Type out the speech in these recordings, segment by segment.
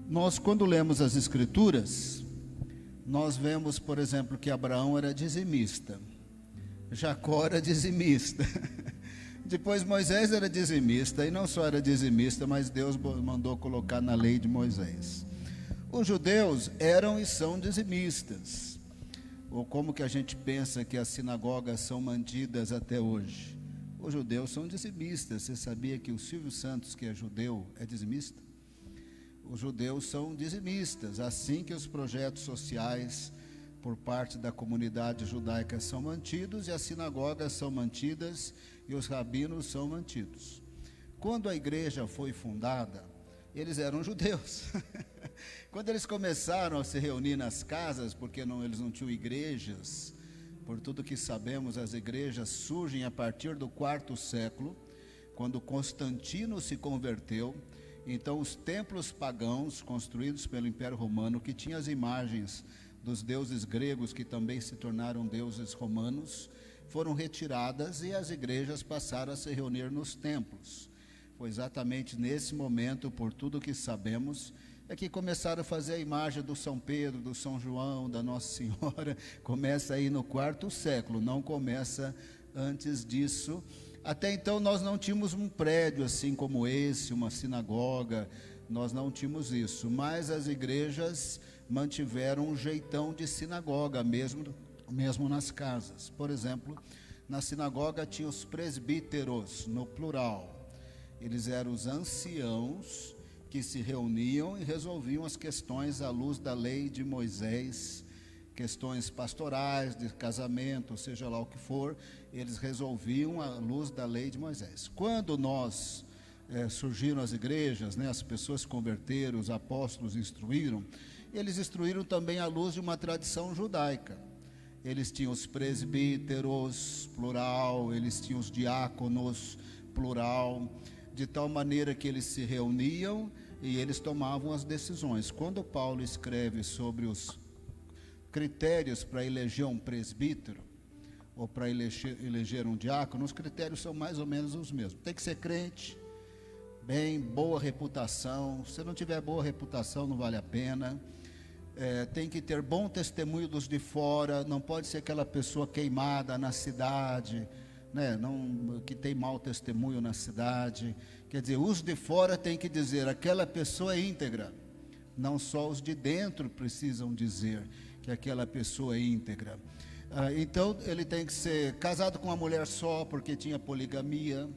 Nós, quando lemos as Escrituras, nós vemos, por exemplo, que Abraão era dizimista, Jacó era dizimista, depois Moisés era dizimista, e não só era dizimista, mas Deus mandou colocar na lei de Moisés. Os judeus eram e são dizimistas, ou como que a gente pensa que as sinagogas são mantidas até hoje? Os judeus são dizimistas. Você sabia que o Silvio Santos, que é judeu, é dizimista? Os judeus são dizimistas, assim que os projetos sociais por parte da comunidade judaica são mantidos, e as sinagogas são mantidas, e os rabinos são mantidos. Quando a igreja foi fundada, eles eram judeus. Quando eles começaram a se reunir nas casas, porque eles não tinham igrejas, por tudo que sabemos, as igrejas surgem a partir do quarto século, quando Constantino se converteu. Então os templos pagãos construídos pelo Império Romano, que tinham as imagens dos deuses gregos, que também se tornaram deuses romanos, foram retiradas, e as igrejas passaram a se reunir nos templos. Foi exatamente nesse momento, por tudo que sabemos, é que começaram a fazer a imagem do São Pedro, do São João, da Nossa Senhora. Começa aí no quarto século, não começa antes disso. Até então nós não tínhamos um prédio assim como esse, uma sinagoga, nós não tínhamos isso, mas as igrejas mantiveram um jeitão de sinagoga, mesmo nas casas. Por exemplo, na sinagoga tinha os presbíteros, no plural. Eles eram os anciãos que se reuniam e resolviam as questões à luz da lei de Moisés, questões pastorais, de casamento, seja lá o que for, eles resolviam à luz da lei de Moisés. Quando surgiram as igrejas, as pessoas se converteram, os apóstolos instruíram, eles instruíram também à luz de uma tradição judaica. Eles tinham os presbíteros, plural, eles tinham os diáconos, plural, de tal maneira que eles se reuniam e eles tomavam as decisões. Quando Paulo escreve sobre os critérios para eleger um presbítero, ou para eleger um diácono, os critérios são mais ou menos os mesmos. Tem que ser crente, boa reputação. Se não tiver boa reputação, não vale a pena. Tem que ter bom testemunho dos de fora, não pode ser aquela pessoa queimada na cidade, que tem mau testemunho na cidade. Quer dizer, os de fora têm que dizer, aquela pessoa é íntegra. Não só os de dentro precisam dizer que aquela pessoa é íntegra. Então ele tem que ser casado com uma mulher só, porque tinha poligamia,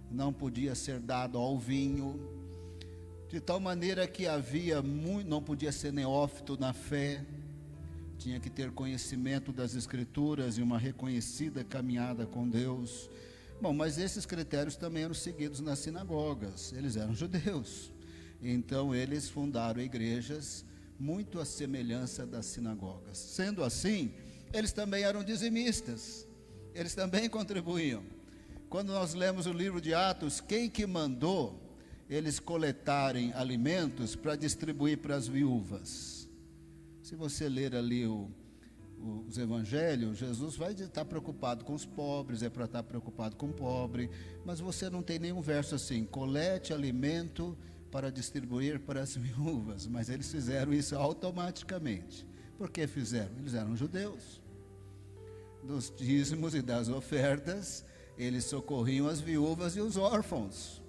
não podia ser dado ao vinho, de tal maneira que não podia ser neófito na fé, tinha que ter conhecimento das Escrituras e uma reconhecida caminhada com Deus. Bom, mas esses critérios também eram seguidos nas sinagogas, eles eram judeus, então eles fundaram igrejas muito à semelhança das sinagogas. Sendo assim, eles também eram dizimistas, eles também contribuíam. Quando nós lemos o livro de Atos, quem que mandou eles coletarem alimentos para distribuir para as viúvas? Se você ler ali os evangelhos, Jesus vai estar preocupado com os pobres, é para estar preocupado com o pobre, mas você não tem nenhum verso assim, colete alimento para distribuir para as viúvas. Mas eles fizeram isso automaticamente. Por que fizeram? Eles eram judeus. Dos dízimos e das ofertas, eles socorriam as viúvas e os órfãos.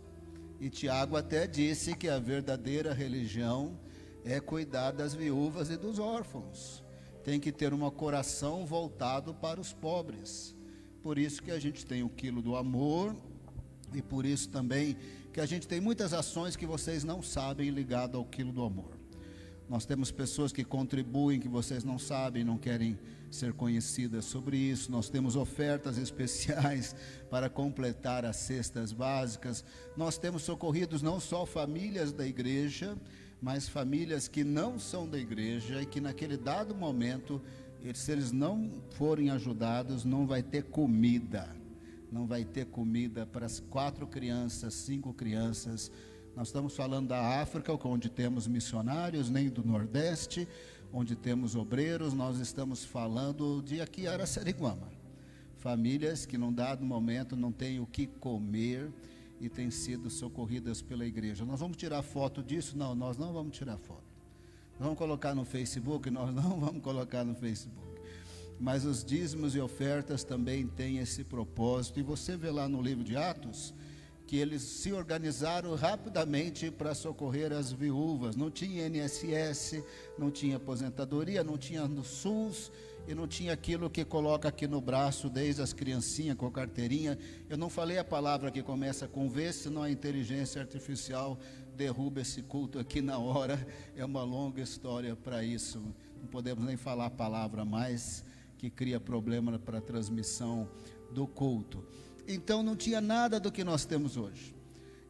E Tiago até disse que a verdadeira religião é cuidar das viúvas e dos órfãos. Tem que ter um coração voltado para os pobres. Por isso que a gente tem o quilo do amor, e por isso também que a gente tem muitas ações que vocês não sabem ligado ao quilo do amor. Nós temos pessoas que contribuem, que vocês não sabem, não querem ser conhecidas sobre isso. Nós temos ofertas especiais para completar as cestas básicas. Nós temos socorridos não só famílias da igreja, mas famílias que não são da igreja e que naquele dado momento, se eles não forem ajudados, não vai ter comida. Não vai ter comida para as 4 crianças, 5 crianças. Nós estamos falando da África, onde temos missionários, nem do Nordeste, onde temos obreiros. Nós estamos falando de aqui Araçariguama. Famílias que num dado momento não têm o que comer e têm sido socorridas pela igreja. Nós vamos tirar foto disso? Não, nós não vamos tirar foto. Nós vamos colocar no Facebook? Nós não vamos colocar no Facebook. Mas os dízimos e ofertas também têm esse propósito. E você vê lá no livro de Atos que eles se organizaram rapidamente para socorrer as viúvas. Não tinha INSS, não tinha aposentadoria, não tinha no SUS, e não tinha aquilo que coloca aqui no braço, desde as criancinhas com carteirinha. Eu não falei a palavra que começa com V, senão a inteligência artificial derruba esse culto aqui na hora. É uma longa história para isso. Não podemos nem falar a palavra mais, que cria problema para a transmissão do culto. Então não tinha nada do que nós temos hoje.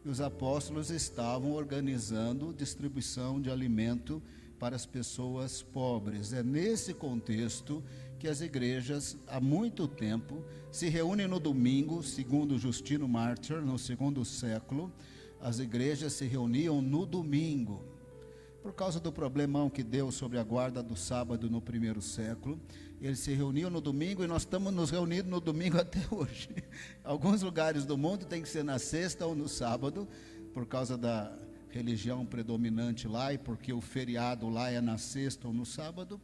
E os apóstolos estavam organizando distribuição de alimento para as pessoas pobres. É nesse contexto que as igrejas, há muito tempo, se reúnem no domingo. Segundo Justino Mártir, no segundo século, as igrejas se reuniam no domingo. Por causa do problemão que deu sobre a guarda do sábado no primeiro século, eles se reuniam no domingo, e nós estamos nos reunindo no domingo até hoje. Alguns lugares do mundo tem que ser na sexta ou no sábado, por causa da religião predominante lá, e porque o feriado lá é na sexta ou no sábado.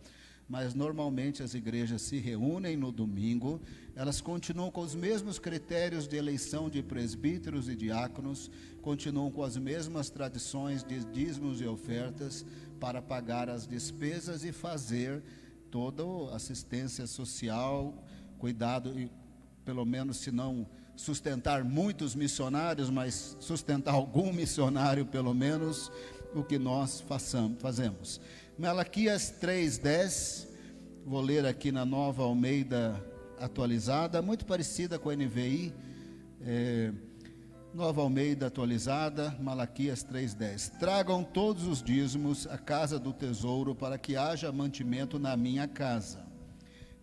Mas normalmente as igrejas se reúnem no domingo. Elas continuam com os mesmos critérios de eleição de presbíteros e diáconos, continuam com as mesmas tradições de dízimos e ofertas para pagar as despesas e fazer toda a assistência social, cuidado, e pelo menos, se não sustentar muitos missionários, mas sustentar algum missionário pelo menos, o que nós fazemos. Malaquias 3:10, vou ler aqui na Nova Almeida atualizada, muito parecida com a NVI, Nova Almeida atualizada, Malaquias 3:10. Tragam todos os dízimos à casa do tesouro, para que haja mantimento na minha casa.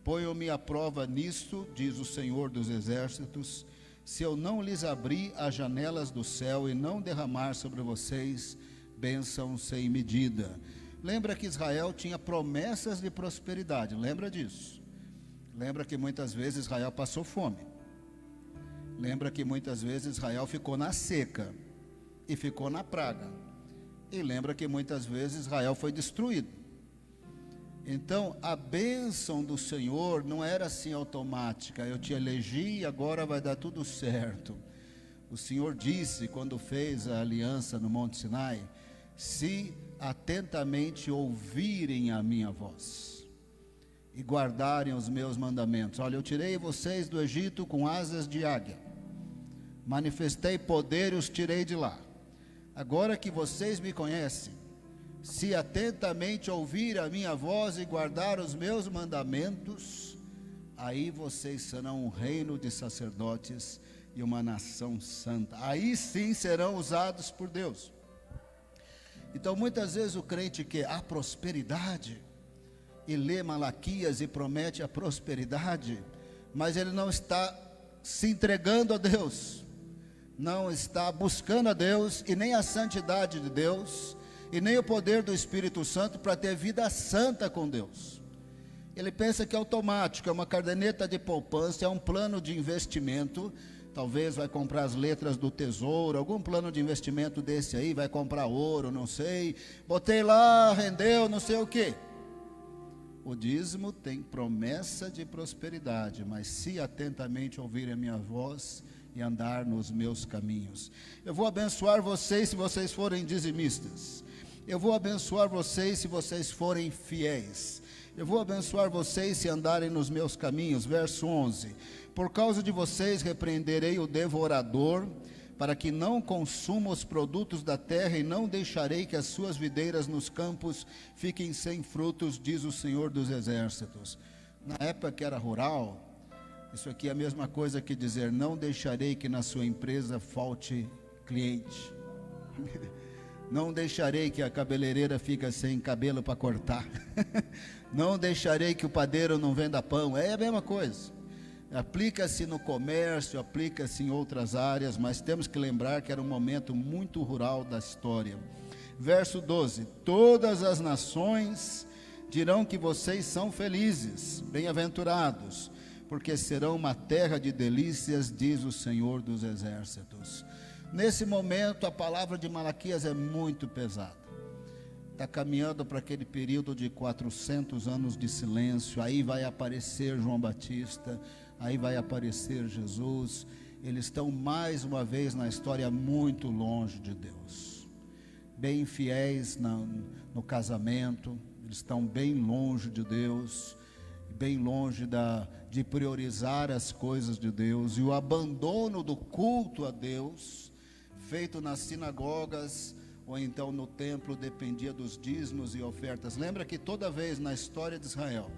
Ponham-me à prova nisto, diz o Senhor dos Exércitos, se eu não lhes abrir as janelas do céu e não derramar sobre vocês bênção sem medida. Lembra que Israel tinha promessas de prosperidade, lembra disso? Lembra que muitas vezes Israel passou fome. Lembra que muitas vezes Israel ficou na seca e ficou na praga. E lembra que muitas vezes Israel foi destruído. Então, a bênção do Senhor não era assim automática. Eu te elegi e agora vai dar tudo certo. O Senhor disse, quando fez a aliança no Monte Sinai, se atentamente ouvirem a minha voz e guardarem os meus mandamentos. Olha, eu tirei vocês do Egito com asas de águia, manifestei poder e os tirei de lá. Agora que vocês me conhecem, se atentamente ouvir a minha voz e guardar os meus mandamentos, aí vocês serão um reino de sacerdotes e uma nação santa. Aí sim serão usados por Deus. Então muitas vezes o crente quer a prosperidade e lê Malaquias e promete a prosperidade, mas ele não está se entregando a Deus, não está buscando a Deus e nem a santidade de Deus e nem o poder do Espírito Santo para ter vida santa com Deus. Ele pensa que é automático, é uma caderneta de poupança, é um plano de investimento. Talvez vai comprar as letras do tesouro, algum plano de investimento desse aí, vai comprar ouro, não sei, botei lá, rendeu, não sei o que. O dízimo tem promessa de prosperidade, mas se atentamente ouvirem a minha voz e andar nos meus caminhos. Eu vou abençoar vocês se vocês forem dizimistas. Eu vou abençoar vocês se vocês forem fiéis. Eu vou abençoar vocês se andarem nos meus caminhos. Verso 11. Por causa de vocês repreenderei o devorador, para que não consuma os produtos da terra, e não deixarei que as suas videiras nos campos fiquem sem frutos, diz o Senhor dos Exércitos. Na época que era rural, isso aqui é a mesma coisa que dizer, não deixarei que na sua empresa falte cliente. Não deixarei que a cabeleireira fique sem cabelo para cortar. Não deixarei que o padeiro não venda pão. É a mesma coisa. Aplica-se no comércio, aplica-se em outras áreas, mas temos que lembrar que era um momento muito rural da história. Verso 12. Todas as nações dirão que vocês são felizes, bem-aventurados, porque serão uma terra de delícias, diz o Senhor dos Exércitos. Nesse momento, a palavra de Malaquias é muito pesada. Está caminhando para aquele período de 400 anos de silêncio. Aí vai aparecer João Batista, aí vai aparecer Jesus. Eles estão mais uma vez na história muito longe de Deus, bem infiéis no casamento. Eles estão bem longe de Deus, bem longe de priorizar as coisas de Deus. E o abandono do culto a Deus, feito nas sinagogas ou então no templo, dependia dos dízimos e ofertas. Lembra que toda vez na história de Israel,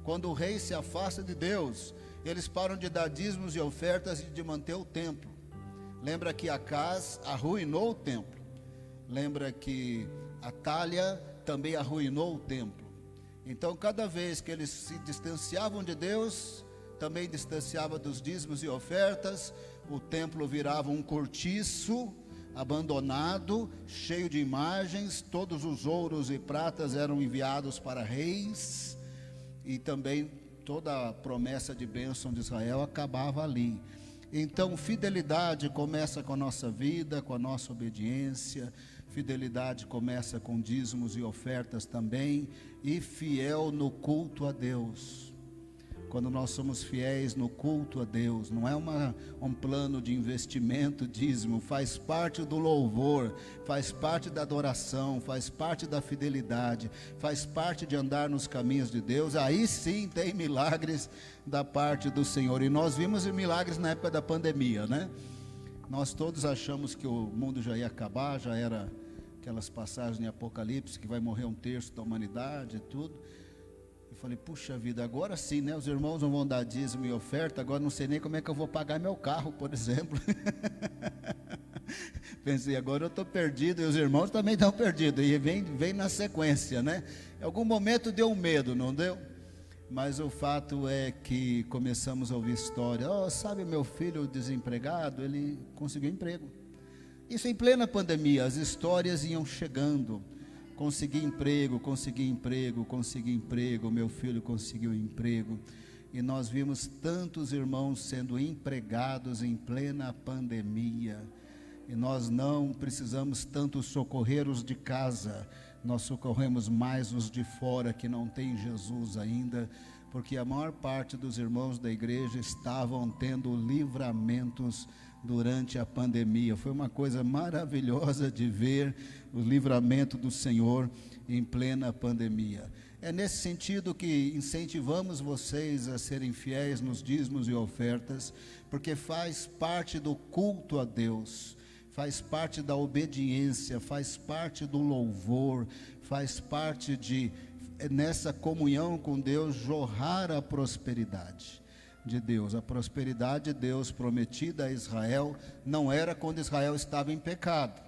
quando o rei se afasta de Deus, eles param de dar dízimos e ofertas e de manter o templo. Lembra que Acaz arruinou o templo. Lembra que Atália também arruinou o templo. Então, cada vez que eles se distanciavam de Deus, também distanciava dos dízimos e ofertas. O templo virava um cortiço abandonado, cheio de imagens. Todos os ouros e pratas eram enviados para reis, e também toda a promessa de bênção de Israel acabava ali. Então, fidelidade começa com a nossa vida, com a nossa obediência. Fidelidade começa com dízimos e ofertas também, e fiel no culto a Deus. Quando nós somos fiéis no culto a Deus, não é um plano de investimento, dízimo, faz parte do louvor, faz parte da adoração, faz parte da fidelidade, faz parte de andar nos caminhos de Deus. Aí sim tem milagres da parte do Senhor. E nós vimos milagres na época da pandemia, né? Nós todos achamos que o mundo já ia acabar, já era aquelas passagens em Apocalipse, que vai morrer 1/3 da humanidade e tudo. Eu falei, puxa vida, agora sim, né? Os irmãos não vão dar dízimo e oferta, agora não sei nem como é que eu vou pagar meu carro, por exemplo. Pensei, agora eu estou perdido, e os irmãos também estão perdidos, e vem na sequência, né? Em algum momento deu um medo, não deu? Mas o fato é que começamos a ouvir história. Sabe, meu filho desempregado, ele conseguiu emprego. Isso em plena pandemia, as histórias iam chegando. Consegui emprego, meu filho conseguiu emprego. E nós vimos tantos irmãos sendo empregados em plena pandemia. E nós não precisamos tanto socorrer os de casa, nós socorremos mais os de fora que não têm Jesus ainda, porque a maior parte dos irmãos da igreja estavam tendo livramentos durante a pandemia. Foi uma coisa maravilhosa de ver o livramento do Senhor em plena pandemia. É nesse sentido que incentivamos vocês a serem fiéis nos dízimos e ofertas, porque faz parte do culto a Deus, faz parte da obediência, faz parte do louvor, faz parte de, nessa comunhão com Deus, jorrar a prosperidade de Deus. A prosperidade de Deus prometida a Israel não era quando Israel estava em pecado.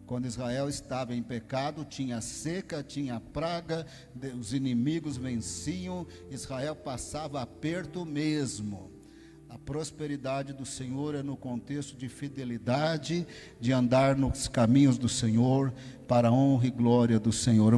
Quando Israel estava em pecado, tinha seca, tinha praga, os inimigos venciam, Israel passava aperto mesmo. A prosperidade do Senhor é no contexto de fidelidade, de andar nos caminhos do Senhor, para a honra e glória do Senhor.